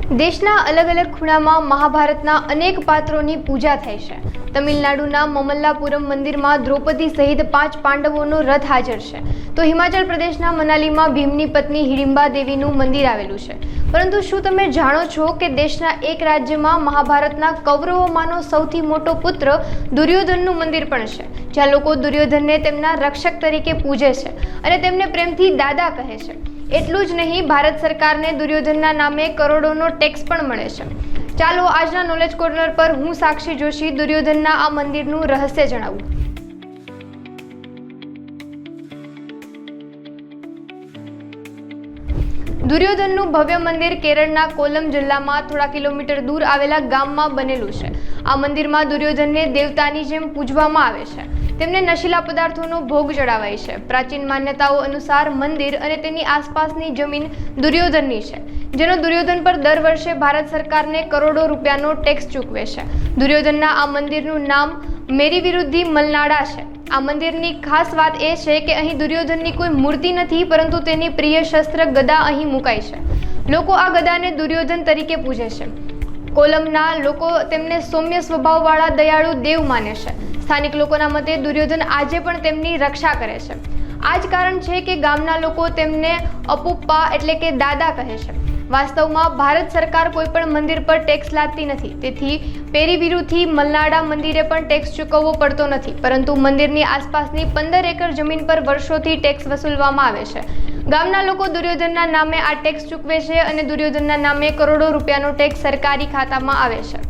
દેશના અલગ અલગ ખૂણામાં મહાભારતના અનેક પાત્રોની પૂજા થાય છે. તમિલનાડુના મમલ્લાપુરમ મંદિરમાં દ્રૌપદી સહિત 5 પાંડવોનો રથ હાજર છે. તો હિમાચલ પ્રદેશના મનાલીમાં ભીમની પત્ની હિડિંબા દેવીનું મંદિર આવેલું છે. પરંતુ શું તમે જાણો છો કે દેશના એક રાજ્યમાં મહાભારતના કૌરવોમાંનો સૌથી મોટો પુત્ર દુર્યોધનનું મંદિર પણ છે, જ્યાં લોકો દુર્યોધનને તેમના રક્ષક તરીકે પૂજે છે અને તેમને પ્રેમથી દાદા કહે છે. એટલું જ નહીં, ભારત સરકારને દુર્યોધનના નામે કરોડોનો ટેક્સ પણ મળે છે. ચાલો આજના નોલેજ કોર્નર પર હું સાક્ષી જોશી દુર્યોધનના આ મંદિરનું રહસ્ય જણાવું. દુર્યોધનનું ભવ્ય મંદિર કેરળના કોલમ જિલ્લામાં થોડા કિલોમીટર દૂર આવેલા ગામમાં બનેલું છે. આ મંદિરમાં દુર્યોધનને દેવતાની જેમ પૂજવામાં આવે છે. તેમને નશીલા પદાર્થોનો ભોગ ચડાવાય છે. પ્રાચીન માન્યતાઓ અનુસાર મંદિર અને તેની આસપાસની જમીન દુર્યોધનની છે, જેનો દુર્યોધન પર દર વર્ષે ભારત સરકારને કરોડો રૂપિયાનો ટેક્સ ચૂકવે છે. દુર્યોધનના આ મંદિરનું નામ મેરી વિરુદ્ધિ મલનાડા છે. આ મંદિરની ખાસ વાત એ છે કે અહીં દુર્યોધનની કોઈ મૂર્તિ નથી, પરંતુ તેની પ્રિય શસ્ત્ર ગદા અહીં મુકાય છે. લોકો આ ગદાને દુર્યોધન તરીકે પૂજે છે. કોલમના લોકો તેમને સૌમ્ય સ્વભાવવાળા દયાળુ દેવ માને છે. સ્થાનિક લોકોના મતે દુર્યોધન આજે પણ તેમની રક્ષા કરે છે. આ જ કારણ છે કે ગામના લોકો તેમને અપુપ્પા એટલે કે દાદા કહે છે. વાસ્તવમાં ભારત સરકાર કોઈ પણ મંદિર પર ટેક્સ લાદતી નથી, તેથી પેરીવિરુથી મલનાડા મંદિરે પણ ટેક્સ ચૂકવવો પડતો નથી. પરંતુ મંદિરની આસપાસની 15 એકર જમીન પર વર્ષોથી ટેક્સ વસૂલવામાં આવે છે. ગામના લોકો દુર્યોધનના નામે આ ટેક્સ ચૂકવે છે અને દુર્યોધનના નામે કરોડો રૂપિયાનો ટેક્સ સરકારી ખાતામાં આવે છે.